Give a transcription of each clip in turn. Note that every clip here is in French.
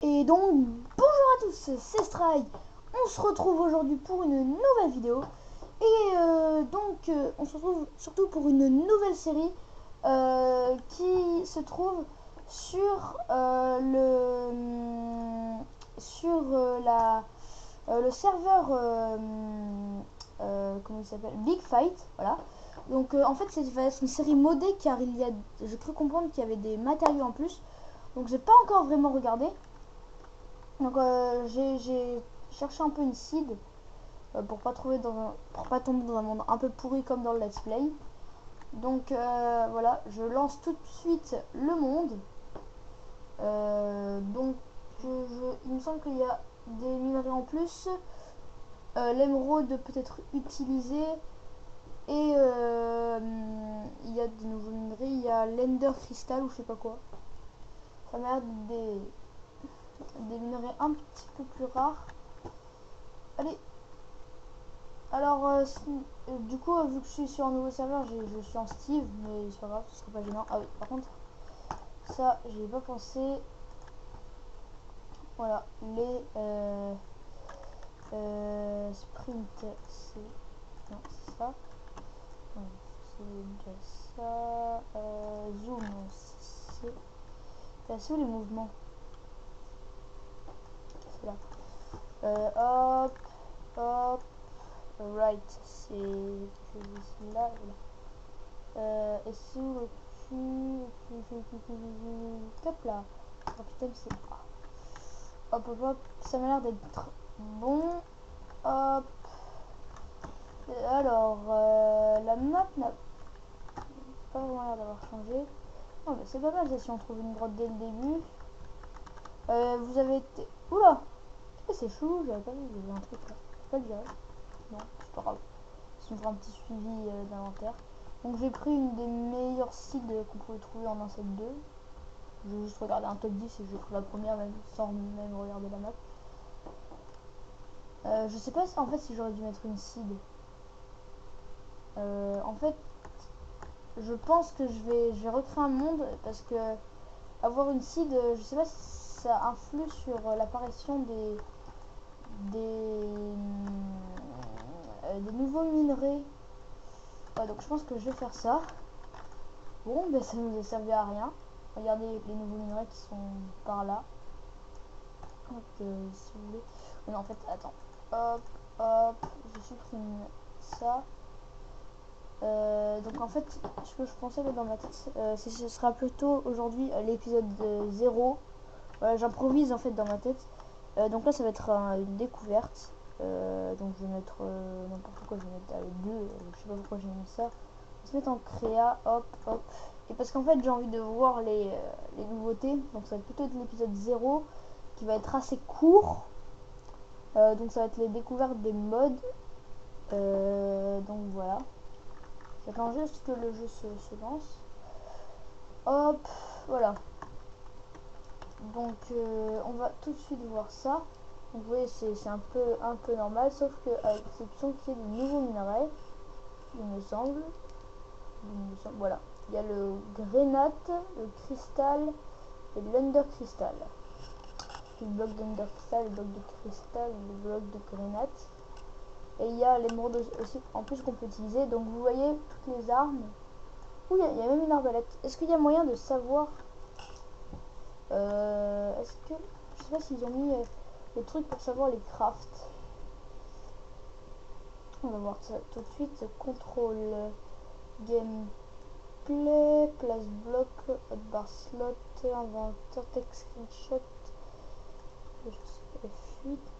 Et donc, bonjour à tous, c'est Stray. On se retrouve aujourd'hui pour une nouvelle vidéo. Et on se retrouve surtout pour une nouvelle série qui se trouve sur le serveur comment il s'appelle, Big Fight. Voilà. Donc en fait c'est une série modée car j'ai cru comprendre qu'il y avait des matériaux en plus. Donc j'ai pas encore vraiment regardé. Donc j'ai cherché un peu une seed pour pas tomber dans un monde un peu pourri comme dans le let's play. Donc voilà, je lance tout de suite le monde. Il me semble qu'il y a des minerais en plus. L'émeraude peut être utilisé. Et il y a de nouveaux minerais. Il y a l'Ender Crystal ou je sais pas quoi. Ça m'a l'air des minerais un petit peu plus rares. Allez. Alors, du coup, vu que je suis sur un nouveau serveur, je suis en Steve, mais c'est pas grave, ce serait pas gênant. Ah oui, par contre, ça, j'y ai pas pensé. Voilà, les sprint, c'est. Non, c'est ça. Non, c'est déjà ça. Zoom, c'est où les mouvements? C'est là. Hop, hop. Right, c'est là. Et c'est où le cul? Hop là. Oh putain, c'est. Hop, hop, hop. Ça m'a l'air d'être bon. Hop. Alors, la map n'a pas vraiment l'air d'avoir changé. Oh, mais c'est pas mal ça si on trouve une grotte dès le début. Vous avez été. Oula! C'est chelou, j'avais pas vu, il y avait un truc là. Je peux pas le dire. Non, c'est pas grave. Si on fera un petit suivi d'inventaire. Donc j'ai pris une des meilleures seeds qu'on pouvait trouver en 1.7.2. J'ai juste regardé un top 10 et j'ai pris la première même sans même regarder la map. Je sais pas en fait si j'aurais dû mettre une seed. En fait, je pense que je vais recréer un monde parce que avoir une seed, je sais pas si ça influe sur l'apparition des nouveaux minerais. Ouais, donc je pense que je vais faire ça. Bon, ben ça nous a servi à rien. Regardez les nouveaux minerais qui sont par là. Donc, si vous voulez. Non, en fait, attends. Hop, hop. Je supprime ça. Donc en fait, ce que je pensais dans ma tête, ce sera plutôt aujourd'hui l'épisode 0. Voilà, j'improvise en fait dans ma tête. Donc là, ça va être une découverte. Donc je vais mettre n'importe quoi, je vais mettre 2. Je sais pas pourquoi j'ai mis ça. On va se mettre en créa, hop, hop. Et parce qu'en fait, j'ai envie de voir les nouveautés. Donc ça va être plutôt l'épisode 0 qui va être assez court. Donc ça va être les découvertes des mods. Donc voilà. J'attends juste que le jeu se lance. Hop, voilà. Donc on va tout de suite voir ça. Donc vous voyez c'est un peu normal, sauf que à l'exception qu'il y ait de nouveaux minerais, il me semble. Voilà. Il y a le grenate, le cristal et l'under crystal. Le bloc d'under crystal, le bloc de cristal, le bloc de grenate. Et il y a l'émeraude aussi en plus qu'on peut utiliser. Donc vous voyez toutes les armes. Ouh, il y a même une arbalète. Est-ce qu'il y a moyen de savoir est-ce que je sais pas s'ils ont mis les trucs pour savoir les crafts. On va voir ça tout de suite. Contrôle gameplay, place bloc, hotbar slot, inventeur, text screenshot, fuite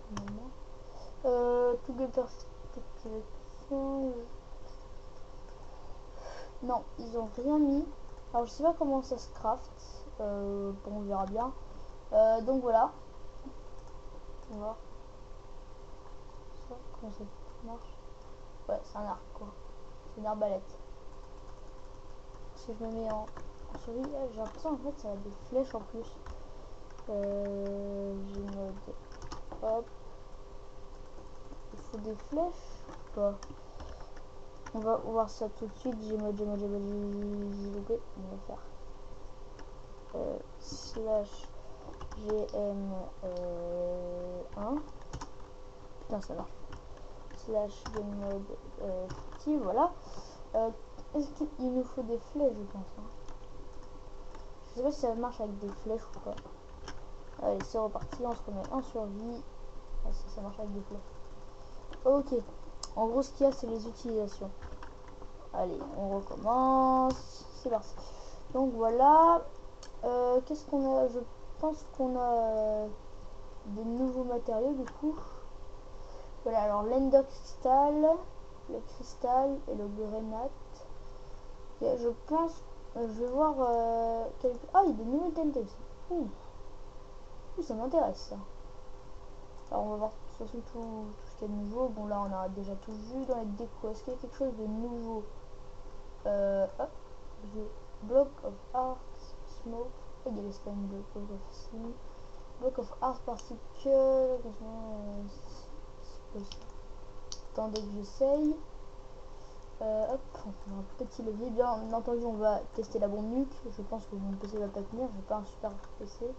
tout game perspective. Non, ils ont rien mis. Alors je sais pas comment ça se craft. Bon, on verra bien. Donc voilà. On va voir. Ça, comment ça marche? Ouais, c'est un arc quoi. C'est une arbalète. Si je me mets en survie, j'ai l'impression en fait ça a des flèches en plus. J'ai mode. Hop. Il faut des flèches ou pas? On va voir ça tout de suite. J'ai loupé. On va faire slash GM1. Putain, ça marche. Slash game mode fictif, voilà. Est-ce qu'il nous faut des flèches, je pense, hein. Je sais pas si ça marche avec des flèches ou pas. Allez, c'est reparti, on se remet en survie. Ah, ça marche avec des flèches. Ok. En gros, ce qu'il y a, c'est les utilisations. Allez, on recommence. C'est parti. Donc voilà. Qu'est-ce qu'on a? Je pense qu'on a des nouveaux matériaux du coup. Voilà, alors l'Ender Crystal, le cristal et le grenade. Okay, je pense, je vais voir quelques... Ah, il y a des nouvelles TNT aussi. Ouh, ça m'intéresse ça. Alors on va voir de toute façon tout ce qu'il y a de nouveau. Bon là on a déjà tout vu dans les décos. Est-ce qu'il y a quelque chose de nouveau? Hop, block of art, smoke. Il y a les spine block of sim. Block of art particle. Attendez que j'essaye. Hop, on prend un petit levier. Bien entendu, on va tester la bombe nuque. Je pense que mon PC va pas tenir. J'ai pas un super PC.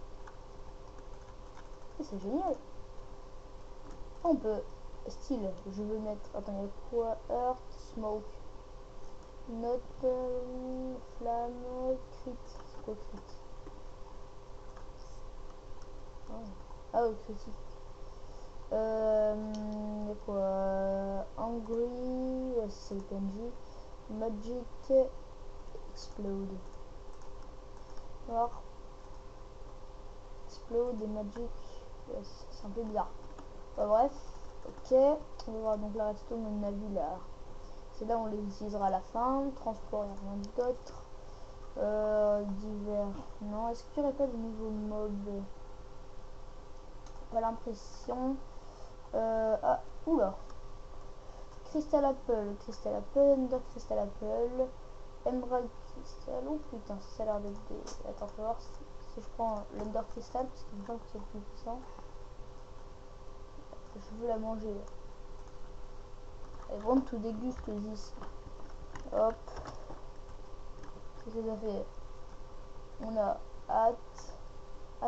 C'est génial. On peut style. Je veux mettre. Attends, il y a quoi? Earth, smoke, note, flamme, crit. C'est quoi crit? Ah, oh, critique. Il y a quoi? Angry, ouais, c'est le PNJ. Magic, explode. Alors, explode et magic, ouais, c'est un peu bizarre. Bah, bref, ok. On va voir donc la redstone, on a vu là. C'est là où on les utilisera à la fin. Transport, il n'y a rien d'autre. Divers, non. Est-ce qu'il n'y aurait pas de nouveaux mobs? Pas l'impression. Ah, oula. Crystal Apple, Ender Crystal Apple, Emerald Crystal. Oh putain, ça a l'air d'être des. Attends, je vais voir si je prends l'Ender Crystal parce qu'il me semble que c'est le plus puissant. Je veux la manger. I want to dégust this. Hop. Qu'est-ce que ça fait? On a hâte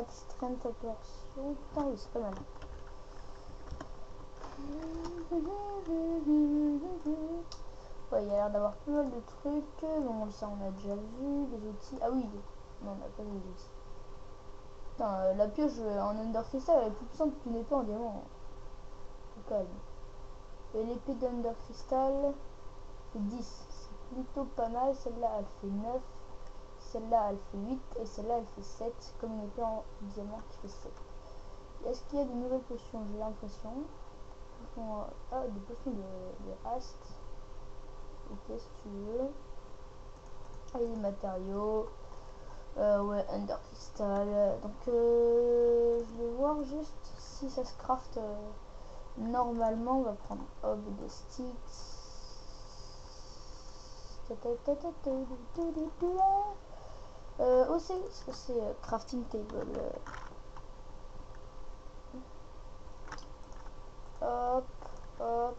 strength absorption. Putain, oui, c'est pas mal. Ouais, il y a l'air d'avoir pas mal de trucs. Bon, ça on a déjà vu. Des outils. Ah oui, non, on n'a pas des outils. Putain, la pioche en Ender Crystal elle est plus puissante qu'une épée en diamant. Au calme. Et l'épée d'Ender Crystal fait 10. C'est plutôt pas mal. Celle-là elle fait 9. Celle-là elle fait 8. Et celle-là elle fait 7. Comme une épée en diamant qui fait 7. Est-ce qu'il y a de nouvelles potions? J'ai l'impression. Ah, des potions de hast. Ok, si tu veux. Ah, des matériaux. Ouais, Ender Crystal. Donc, je vais voir juste si ça se craft normalement. On va prendre hop des sticks. Aussi, ce que c'est crafting table. Hop, hop.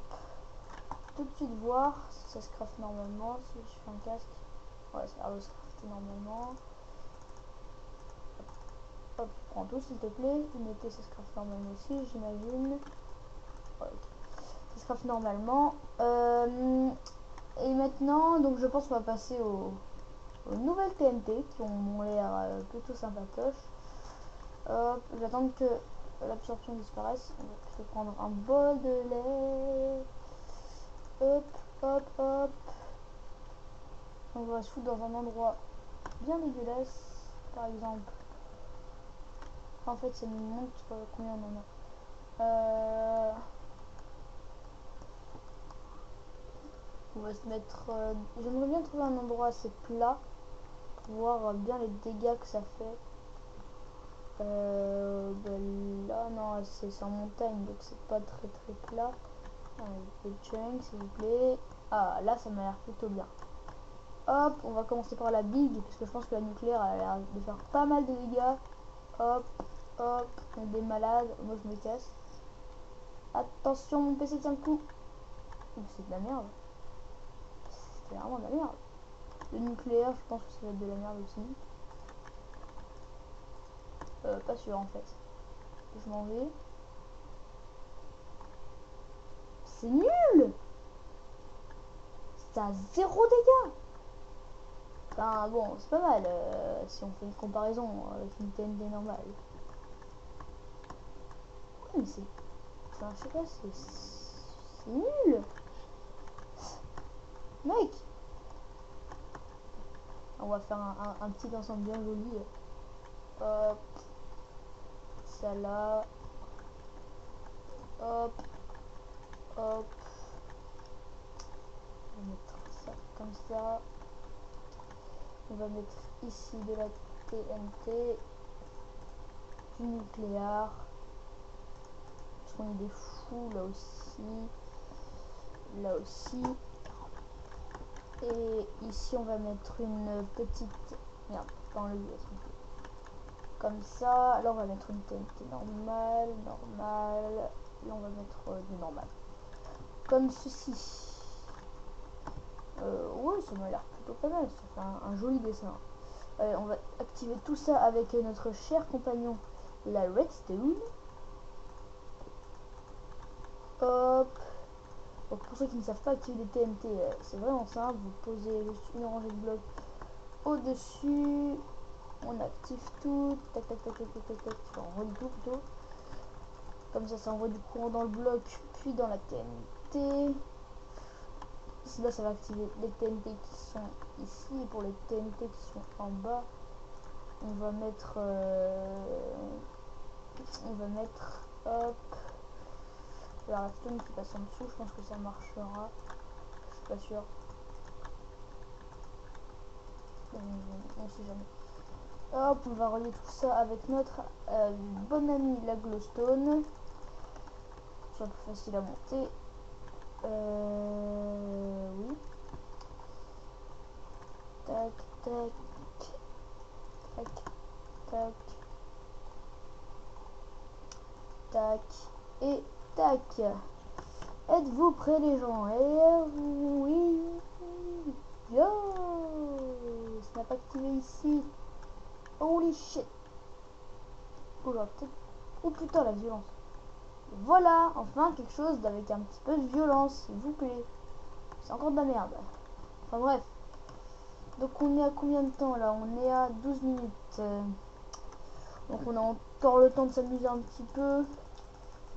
Tout de suite voir si ça se craft normalement. Si je fais un casque, ouais, ça va se crafter normalement. Hop, prends tout s'il te plaît. Une épée, ça se craft normalement aussi, j'imagine. Ouais, ok. Ça se craft normalement. Et maintenant, donc je pense qu'on va passer aux nouvelles TNT qui ont l'air plutôt sympatoches. Hop, j'attends que l'absorption disparaisse. On va plutôt prendre un bol de lait. Hop, hop, hop. On va se foutre dans un endroit bien dégueulasse. Par exemple. En fait, ça nous montre combien on en a. On va se mettre... j'aimerais bien trouver un endroit assez plat pour voir bien les dégâts que ça fait. Ben là, non, c'est en montagne, donc c'est pas très plat. Allez, chunk, s'il vous plaît. Ah, là, ça m'a l'air plutôt bien. Hop, on va commencer par la big, parce que je pense que la nucléaire a l'air de faire pas mal de dégâts. Hop, hop, on est des malades. Moi, je me casse. Attention, mon PC tient le coup. C'est de la merde. C'est vraiment de la merde. Le nucléaire, je pense que ça va être de la merde aussi. Pas sûr en fait. Je m'en vais. C'est nul. C'est à 0 dégâts. Enfin bon, c'est pas mal si on fait une comparaison avec une TNT normale. Ouais, mais c'est... Enfin, je sais pas, c'est nul. Mec. On va faire un petit ensemble bien joli. Hop. Ça là. Hop. Hop. On va mettre ça comme ça. On va mettre ici de la TNT. Du nucléaire. Parce qu'on est des fous là aussi. Là aussi. Et ici on va mettre une petite... Merde, pas enlever s'il vous plaît. Comme ça. Là on va mettre une TNT normale. Normale. Là on va mettre du normal. Comme ceci. Ouais, ça m'a l'air plutôt pas mal. Ça fait un joli dessin. On va activer tout ça avec notre cher compagnon, la redstone. Hop. Donc pour ceux qui ne savent pas activer des TNT, c'est vraiment simple. Vous posez juste une rangée de blocs au-dessus. On active tout. Tac, tac, tac, tac, tac, tac, tac. Enfin, on relie tout plutôt. Comme ça envoie du courant dans le bloc, puis dans la TNT. Là, ça va activer les TNT qui sont ici. Et pour les TNT qui sont en bas, on va mettre... hop, la redstone qui passe en dessous. Je pense que ça marchera. Je suis pas sûr. On sait jamais. Hop, on va relier tout ça avec notre bon ami la glowstone. Ce sera plus facile à monter. Oui. Tac, tac. Tac, tac. Tac. Et tac. Êtes-vous prêts les gens? Oui. Yo. Ça n'a pas activé ici. Holy shit. Oh, oh putain la violence. Voilà, enfin quelque chose avec un petit peu de violence, s'il vous plaît. C'est encore de la merde. Enfin bref. Donc on est à combien de temps là? On est à 12 minutes. Donc on a encore le temps de s'amuser un petit peu.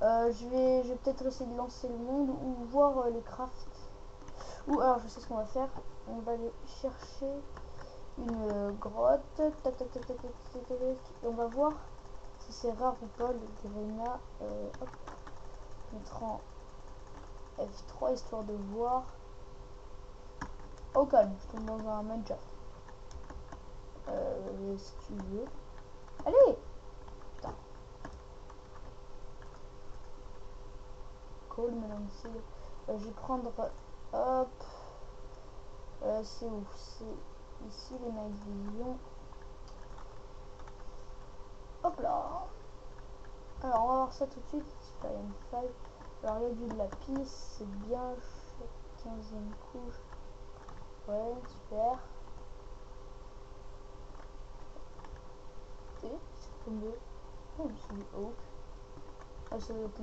Je vais peut-être essayer de lancer le monde ou voir les crafts. Ou alors je sais ce qu'on va faire. On va aller chercher une grotte. Tac tac tac tac tac tac tac tac. Et on va voir si c'est rare ou pas le Grena. Hop. Mettre en F3 histoire de voir. Au calme, je tombe dans un Minecraft. Si tu veux. Allez! Putain. Cool, maintenant ici. Je vais prendre. Hop. C'est où? C'est ici les night vision. Hop là! Alors on va voir ça tout de suite. Experience 5. Alors il y a du lapis, c'est bien. 15e couche. Ouais, super. Et c'est tombé. Oh, c'est du oak. Ah, ça doit être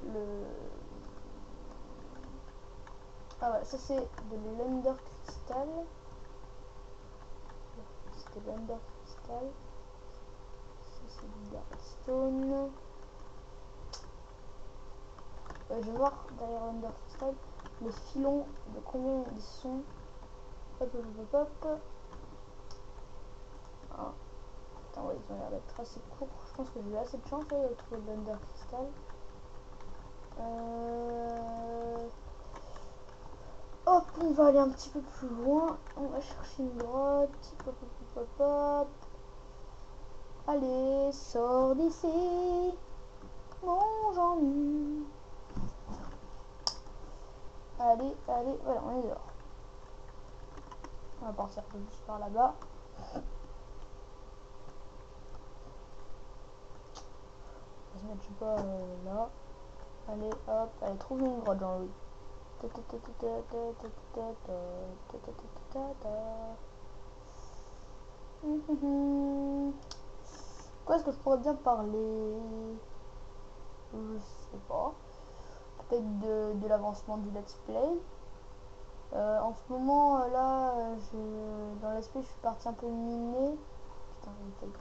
le... Ah ouais, ça c'est de l'Ender Crystal. C'était l'Ender Crystal. Ça c'est du Darkstone. Je vais voir derrière l'Ender Crystal les filons de combien ils sont. Hop hop hop hop. Ah. Attends, ouais, ils ont l'air d'être assez courts. Je pense que j'ai eu assez de chance de trouver l'Ender Crystal. Hop, on va aller un petit peu plus loin. On va chercher une grotte. Hop, hop, hop, hop, hop. Allez, sors d'ici. Mon Jean-Mi. Allez, allez, voilà, on est dehors. On va partir juste par là-bas. On va se mettre, je sais pas, là. Allez, hop, allez, trouve une grotte, Jean-Louis. quoi est-ce que je pourrais bien parler? Je sais pas. Peut-être de l'avancement du let's play. En ce moment, là, dans let's play, je suis parti un peu miner. Putain, il est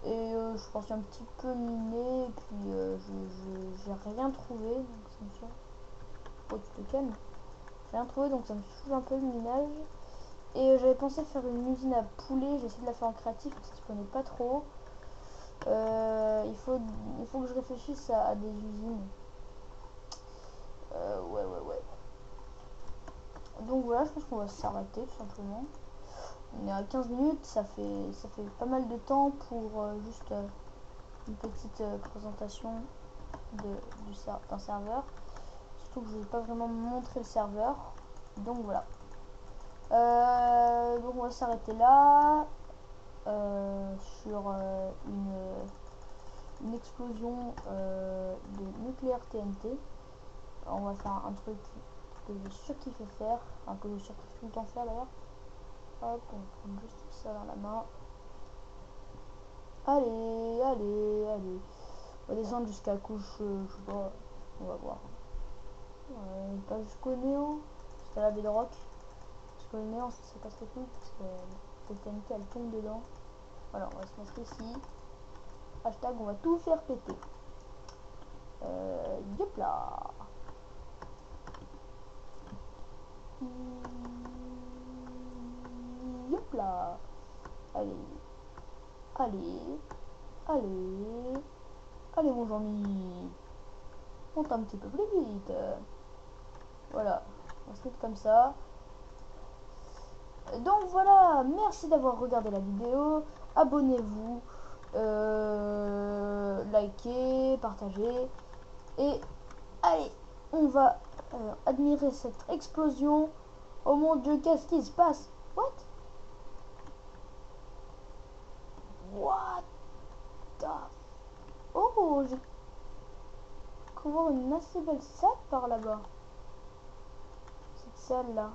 et je suis parti un petit peu miner. Et puis, j'ai rien trouvé. Donc, ça me saoule. Oh, tu te calmes. J'ai rien trouvé, donc ça me saoule un peu le minage. Et j'avais pensé faire une usine à poulet. J'ai essayé de la faire en créatif parce que je connais pas trop. Il faut que je réfléchisse à des usines. Ouais. Donc voilà, je pense qu'on va s'arrêter tout simplement. On est à 15 minutes, ça fait pas mal de temps pour juste une petite présentation d'un serveur. Surtout que je ne vais pas vraiment montrer le serveur. Donc voilà. Donc on va s'arrêter là sur une explosion de nucléaire TNT. On va faire un truc que j'ai surkiffé faire, enfin que je surkiffe tout le temps faire d'ailleurs. Hop, on prend juste ça dans la main. Allez. On va descendre jusqu'à la couche, je sais pas, on va voir. Pas jusqu'au néant, jusqu'à la bedrock. Jusqu'au néant, ça passe les couilles parce que cette TNT elle tombe dedans. Voilà, on va se mettre ici. Hashtag, on va tout faire péter. Yep là. Yep là. Allez mon Jean-Mi. Monte un petit peu plus vite. Voilà, on se met comme ça. Donc voilà, merci d'avoir regardé la vidéo. Abonnez-vous, likez, partagez. Et allez, on va admirer cette explosion. Oh mon Dieu, qu'est-ce qui se passe? What the... Oh, j'ai découvert une assez belle salle par là-bas. Cette salle là.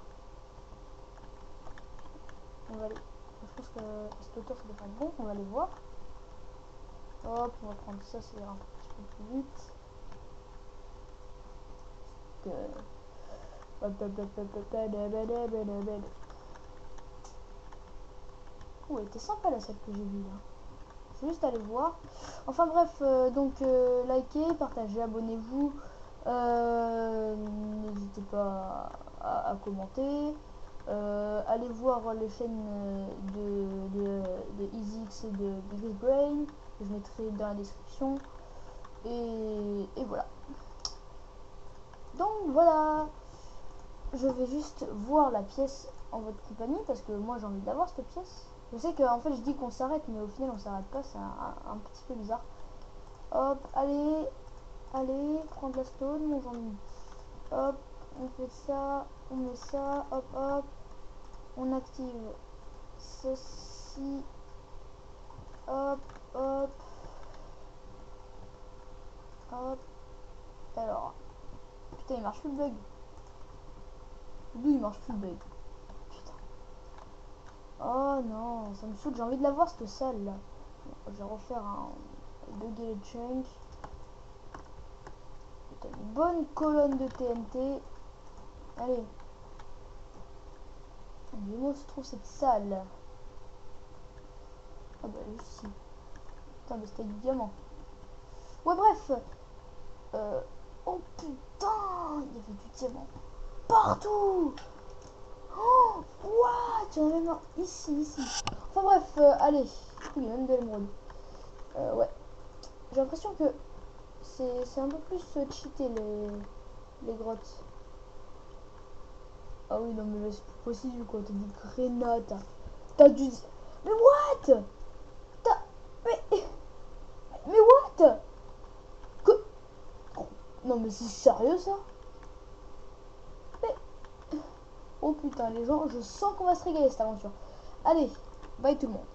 On va aller... Je pense que à cette hauteur ça devrait être bon. On va aller voir. Hop, on va prendre ça, c'est un petit peu plus vite. Oh, elle était sympa la salle que j'ai vue là. Je vais juste aller voir. Enfin bref, donc likez, partagez, abonnez-vous. N'hésitez pas à commenter. Allez voir les chaînes de EasyX et de Biggest Brain. Je mettrai dans la description. Et voilà. Donc voilà. Je vais juste voir la pièce en votre compagnie parce que moi j'ai envie d'avoir cette pièce. Je sais qu'en fait je dis qu'on s'arrête mais au final on s'arrête pas, c'est un petit peu bizarre. Hop, allez, prends de la stone mon Jean-Mi. Hop, on fait ça, on met ça, hop, on active ceci, hop. Alors, putain il marche plus le bug. D'où il marche plus le bug. Putain. Oh non, ça me saoule, j'ai envie de la voir cette salle là. Je vais refaire un bugger le chunk. Putain, une bonne colonne de TNT. Allez. Où se trouve cette salle? Ah bah juste ici. Putain, mais c'était du diamant. Ouais bref. Oh putain, il y avait du diamant partout. Oh, what? Il y en avait même ici. Enfin bref, allez. Il y a même de l'émeraude. Ouais. J'ai l'impression que c'est un peu plus cheaté les grottes. Ah oui, non mais là c'est pas possible quoi. T'as des grenades. T'as du... Mais what? T'as... Mais what? Que... Non mais c'est sérieux ça? Oh putain, les gens, je sens qu'on va se régaler cette aventure. Allez, bye tout le monde.